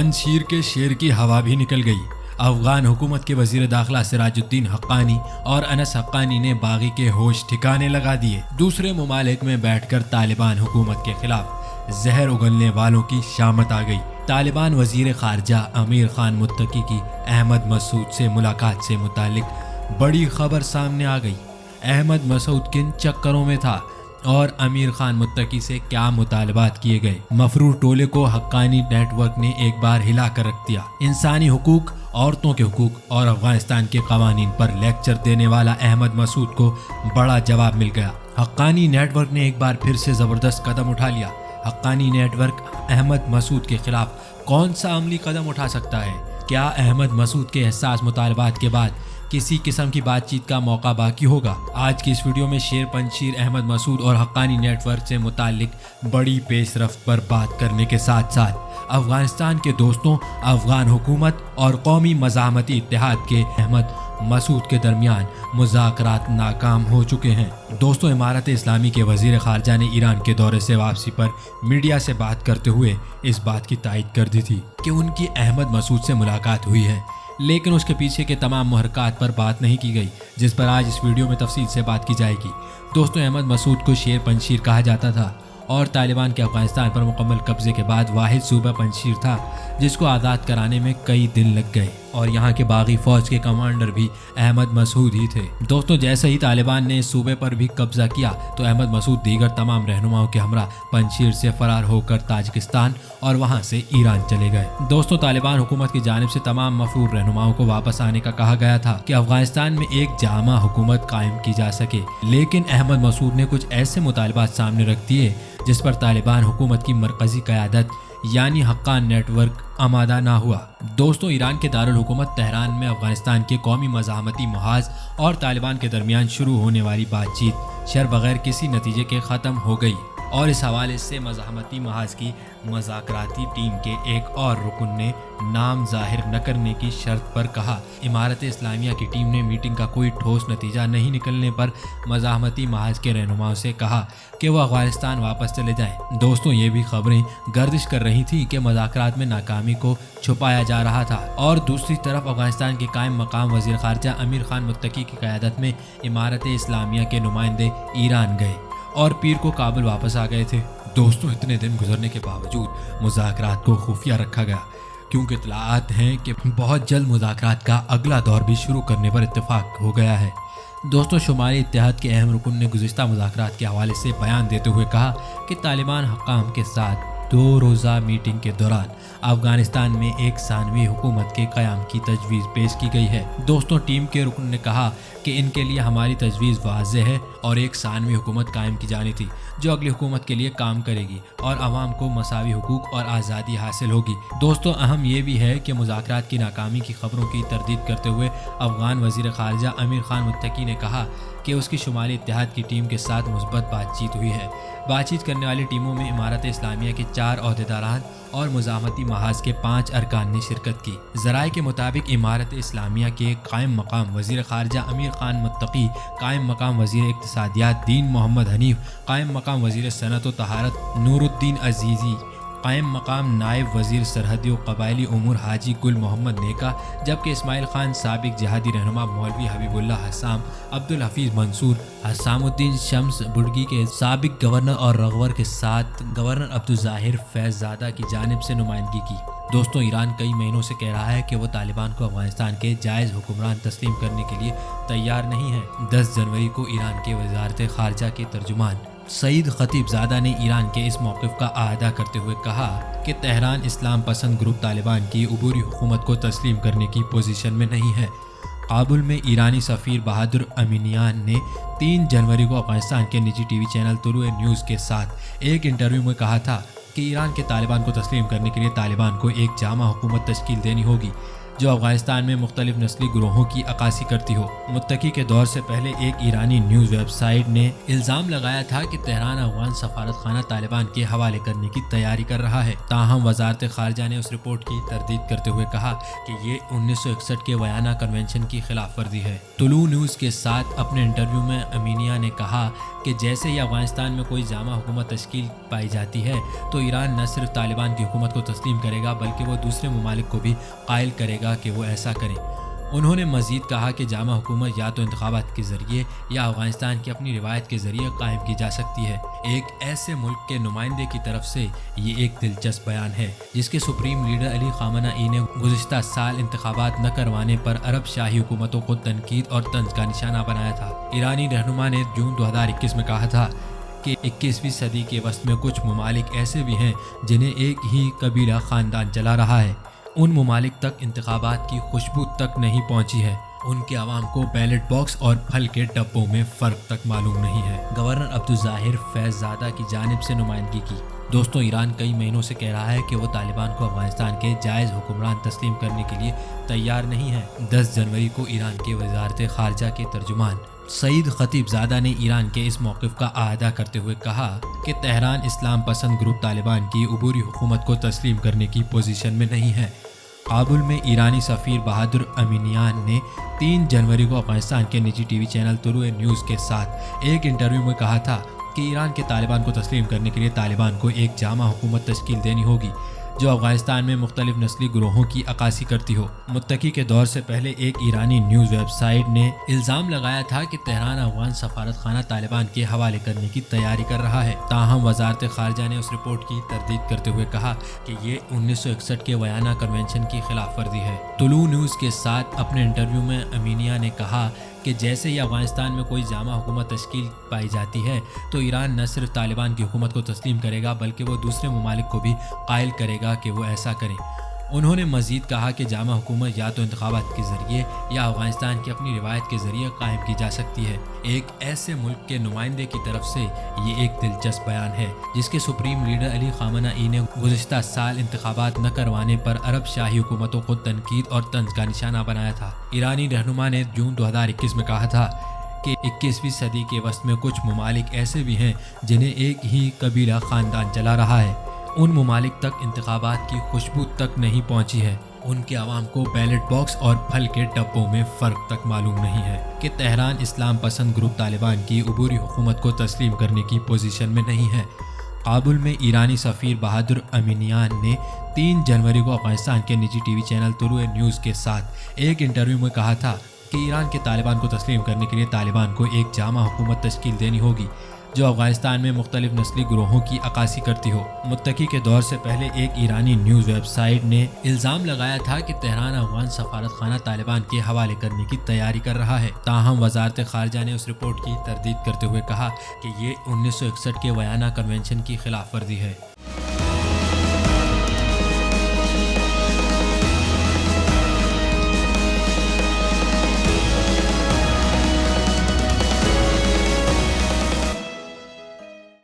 पंजशीर के शेर की हवा भी निकल गई। अफगान हुकूमत के वजीर दाखिला सिराजुद्दीन हक्कानी और अनस हक्कानी ने बागी के होश ठिकाने लगा दिए। दूसरे ममालिक में बैठकर तालिबान हुकूमत के खिलाफ जहर उगलने वालों की शामत आ गई। तालिबान वजीर खारजा अमीर खान मुत्तकी की अहमद मसूद से मुलाकात से मुतालिक बड़ी खबर सामने आ गई। अहमद मसूद किन चक्करों में था और अमीर खान मुत्तकी से क्या मुतालबात किए गए। मफरूर टोले को हक्कानी नेटवर्क ने एक बार हिला कर रख दिया। इंसानी हुकूक, औरतों के हुकूक और अफगानिस्तान के कवानीन पर लेक्चर देने वाला अहमद मसूद को बड़ा जवाब मिल गया। हक्कानी नेटवर्क ने एक बार फिर से जबरदस्त कदम उठा लिया। हक्कानी नेटवर्क अहमद मसूद के खिलाफ कौन सा अमली कदम उठा सकता है? क्या अहमद मसूद के एहसास मुतालबात के बाद किसी किस्म की बातचीत का मौका बाकी होगा? आज की इस वीडियो में शेर पंजशीर अहमद मसूद और हक्कानी नेटवर्क से मुतालिक बड़ी पेशरफ्त पर बात करने के साथ साथ अफगानिस्तान के दोस्तों, अफगान हुकूमत और कौमी मज़ाहमती इत्तेहाद के अहमद मसूद के दरमियान मुज़ाकरात नाकाम हो चुके हैं। दोस्तों, इमारत इस्लामी के वज़ीर ख़ारजा ने ईरान के दौरे से वापसी पर मीडिया से बात करते हुए इस बात की तायीद कर दी थी कि उनकी अहमद मसूद से मुलाकात हुई है, लेकिन उसके पीछे के तमाम मुहरकात पर बात नहीं की गई, जिस पर आज इस वीडियो में तफसील से बात की जाएगी। दोस्तों, अहमद मसूद को शेर पंजशीर कहा जाता था और तालिबान के अफगानिस्तान पर मुकम्मल कब्जे के बाद वाहिद सूबा पंजशीर था जिसको आज़ाद कराने में कई दिन लग गए और यहाँ के बागी फौज के कमांडर भी अहमद मसूद ही थे। दोस्तों, जैसे ही तालिबान ने इस सूबे पर भी कब्जा किया तो अहमद मसूद दीगर तमाम रहनुमाओं के हमरा पंजशीर से फरार होकर ताजिकिस्तान और वहाँ से ईरान चले गए। दोस्तों, तालिबान हुकूमत की जानिब से तमाम मफरूर रहनुमाओं को वापस आने का कहा गया था कि अफगानिस्तान में एक जामा हुकूमत कायम की जा सके, लेकिन अहमद मसूद ने कुछ ऐसे मुतालबात सामने रख दिए जिस पर तालिबान हुकूमत की मरकजी क़यादत यानी हक्कान नेटवर्क आमादा ना हुआ। दोस्तों, ईरान के दारुल हुकूमत तेहरान में अफगानिस्तान के कौमी मज़ाहमती महाज और तालिबान के दरमियान शुरू होने वाली बातचीत शर बगैर किसी नतीजे के ख़त्म हो गई और इस हवाले से मज़ाहमती महाज की मज़ाकराती टीम के एक और रुकन ने नाम जाहिर न करने की शर्त पर कहा। इमारत इस्लामिया की टीम ने मीटिंग का कोई ठोस नतीजा नहीं निकलने पर मज़ाहमती महाज के रहनुमाओं से कहा कि वो अफगानिस्तान वापस चले जाएं। दोस्तों, ये भी खबरें गर्दिश कर रही थी कि मुज़ाकरात में नाकामी को छुपाया जा रहा था और दूसरी तरफ अफगानिस्तान के कायम मकाम वज़ीर ख़ारजा अमीर खान मुत्तकी की क़यादत में इमारत इस्लामिया के नुमाइंदे ईरान गए और पीर को काबुल वापस आ गए थे। दोस्तों, इतने दिन गुजरने के बावजूद मुज़ाकरात को खुफिया रखा गया क्योंकि इत्तलाआत हैं कि बहुत जल्द मुज़ाकरात का अगला दौर भी शुरू करने पर इत्तेफाक हो गया है। दोस्तों, शुमाली इत्तेहाद के अहम रुकन ने गुज़िश्ता मुज़ाकरात के हवाले से बयान देते हुए कहा कि तालिबान हक्काम के साथ 2 रोज़ा मीटिंग के दौरान अफगानिस्तान में एक सानवी हुकूमत के क़याम की तजवीज़ पेश की गई है। दोस्तों, टीम के रुकन ने कहा कि इनके लिए हमारी तजवीज़ वाज़ेह है और एक सानवी हुकूमत कायम की जानी थी जो अगली हुकूमत के लिए काम करेगी और आवाम को मसावी हुकूक और आज़ादी हासिल होगी। दोस्तों, अहम ये भी है कि मुज़ाकरात की नाकामी की खबरों की तरदीद करते हुए अफगान वज़ीर ख़ारजा अमीर खान मुत्तकी ने कहा कि उसकी शुमाली इत्तेहाद की टीम के साथ मुस्बत बातचीत हुई है। बातचीत करने वाली टीमों में इमारत इस्लामिया के 4 अहदेदारान और मुज़ाहमती महाज के 5 अरकान ने शिरकत की। ज़राए के मुताबिक इमारत इस्लामिया के कायम मकाम वज़ीर ख़ारजा अमीर खान मुत्तकी, कायम मकाम वज़ीर इक़्तिसादियात दीन मोहम्मद हनीफ, कायम मकाम वज़ीर सनत व तहारत नूरुद्दीन अज़ीज़ी, कायम मकाम नायब वज़ीर सरहदी व कबायली उमूर हाजी गुल मोहम्मद नेका, जबकि इस्माइल खान साबिक जिहादी रहनुमा मौलवी हबीबुल्लाह हसाम, अब्दुल हफीज़ मंसूर, हसामुद्दीन शम्स बुडगी के साबिक गवर्नर और रगवर के साथ गवर्नर अब्दुल ज़ाहिर फैज़ादा की जानिब से नुमाइंदगी की। दोस्तों, ईरान कई महीनों से कह रहा है कि वो तालिबान को अफगानिस्तान के जायज़ हुक्मरान तस्लीम करने के लिए तैयार नहीं है। 10 जनवरी को ईरान के वज़ारत ख़ारजा के तर्जुमान सईद खतीबज़ादा ने ईरान के इस मौक़िफ़ का आदा करते हुए कहा कि तेहरान इस्लाम पसंद ग्रुप तालिबान की उबूरी हुकूमत को तस्लीम करने की पोजीशन में नहीं है। काबुल में ईरानी सफ़ीर बहादुर अमीनियान ने 3 जनवरी को अफगानिस्तान के निजी टीवी चैनल तुलुए न्यूज़ के साथ एक इंटरव्यू में कहा था कि ईरान के तालिबान को तस्लीम करने के लिए तालिबान को एक जामा हुकूमत तश्कील देनी होगी। جو افغانستان میں مختلف نسلی گروہوں کی عکاسی کرتی ہو۔ متقی کے دور سے پہلے ایک ایرانی نیوز ویب سائٹ نے الزام لگایا تھا کہ تہران افغان سفارت خانہ طالبان کے حوالے کرنے کی تیاری کر رہا ہے، تاہم وزارت خارجہ نے اس رپورٹ کی تردید کرتے ہوئے کہا کہ یہ 1961 کے ویانا کنونشن کی خلاف ورزی ہے۔ طلوع نیوز کے ساتھ اپنے انٹرویو میں امینیہ نے کہا کہ جیسے ہی افغانستان میں کوئی جامع حکومت تشکیل پائی جاتی ہے تو ایران نہ صرف طالبان کی حکومت کو تسلیم کرے گا بلکہ وہ دوسرے ممالک کو بھی قائل کرے گا کہ وہ ایسا کریں۔ انہوں نے مزید کہا کہ جامع حکومت یا تو انتخابات کے ذریعے یا افغانستان کی اپنی روایت کے ذریعے قائم کی جا سکتی ہے۔ ایک ایسے ملک کے نمائندے کی طرف سے یہ ایک دلچسپ بیان ہے جس کے سپریم لیڈر علی خامنہ ای نے گزشتہ سال انتخابات نہ کروانے پر عرب شاہی حکومتوں کو تنقید اور طنز کا نشانہ بنایا تھا۔ ایرانی رہنما نے جون 2021 میں کہا تھا کہ 21ویں صدی کے وسط میں کچھ ممالک ایسے بھی ہیں جنہیں ایک ہی قبیلہ خاندان چلا رہا ہے۔ ان ممالک تک انتخابات کی خوشبو تک نہیں پہنچی ہے، ان کے عوام کو بیلٹ باکس اور پھل کے ڈبوں میں فرق تک معلوم نہیں ہے۔ گورنر عبدالظاہر فیض زادہ کی جانب سے نمائندگی کی۔ دوستوں، ایران کئی مہینوں سے کہہ رہا ہے کہ وہ طالبان کو افغانستان کے جائز حکمران تسلیم کرنے کے لیے تیار نہیں ہے۔ 10 جنوری کو ایران کے وزارت خارجہ کے ترجمان سعید خطیب زادہ نے ایران کے اس موقف کا اعادہ کرتے ہوئے کہا کہ تہران اسلام پسند گروپ طالبان کی عبوری حکومت کو تسلیم کرنے کی پوزیشن میں نہیں ہے۔ کابل میں ایرانی سفیر بہادر امینیان نے 3 جنوری کو افغانستان کے نجی ٹی وی چینل طلوع نیوز کے ساتھ ایک انٹرویو میں کہا تھا کہ ایران کے طالبان کو تسلیم کرنے کے لیے طالبان کو ایک جامع حکومت تشکیل دینی ہوگی جو افغانستان میں مختلف نسلی گروہوں کی عکاسی کرتی ہو۔ متقی کے دور سے پہلے ایک ایرانی نیوز ویب سائٹ نے الزام لگایا تھا کہ تہران افغان سفارت خانہ طالبان کے حوالے کرنے کی تیاری کر رہا ہے، تاہم وزارت خارجہ نے اس رپورٹ کی تردید کرتے ہوئے کہا کہ یہ 1961 کے ویانا کنونشن کی خلاف ورزی ہے۔ طلوع نیوز کے ساتھ اپنے انٹرویو میں امینیہ نے کہا کہ جیسے ہی افغانستان میں کوئی جامع حکومت تشکیل پائی جاتی ہے تو ایران نہ صرف طالبان کی حکومت کو تسلیم کرے گا بلکہ وہ دوسرے ممالک کو بھی قائل کرے گا کہ وہ ایسا کریں۔ انہوں نے مزید کہا کہ جامع حکومت یا تو انتخابات کے ذریعے یا افغانستان کی اپنی روایت کے ذریعے قائم کی جا سکتی ہے۔ ایک ایسے ملک کے نمائندے کی طرف سے یہ ایک دلچسپ بیان ہے جس کے سپریم لیڈر علی خامنہ ای نے گزشتہ سال انتخابات نہ کروانے پر عرب شاہی حکومتوں کو تنقید اور طنز کا نشانہ بنایا تھا۔ ایرانی رہنما نے جون 2021 میں کہا تھا کہ 21ویں صدی کے وسط میں کچھ ممالک ایسے بھی ہیں جنہیں ایک ہی قبیلہ خاندان چلا رہا ہے، ان ممالک تک انتخابات کی خوشبو تک نہیں پہنچی ہے، ان کے عوام کو بیلٹ باکس اور پھل کے ڈبوں میں فرق تک معلوم نہیں ہے کہ تہران اسلام پسند گروپ طالبان کی عبوری حکومت کو تسلیم کرنے کی پوزیشن میں نہیں ہے۔ کابل میں ایرانی سفیر بہادر امینیان نے 3 جنوری کو افغانستان کے نجی ٹی وی چینل طلوع نیوز کے ساتھ ایک انٹرویو میں کہا تھا کہ ایران کے طالبان کو تسلیم کرنے کے لیے طالبان کو ایک جامع حکومت تشکیل دینی ہوگی جو افغانستان میں مختلف نسلی گروہوں کی عکاسی کرتی ہو۔ متقی کے دور سے پہلے ایک ایرانی نیوز ویب سائٹ نے الزام لگایا تھا کہ تہران افغان سفارت خانہ طالبان کے حوالے کرنے کی تیاری کر رہا ہے، تاہم وزارت خارجہ نے اس رپورٹ کی تردید کرتے ہوئے کہا کہ یہ 1961 کے ویانا کنونشن کی خلاف ورزی ہے۔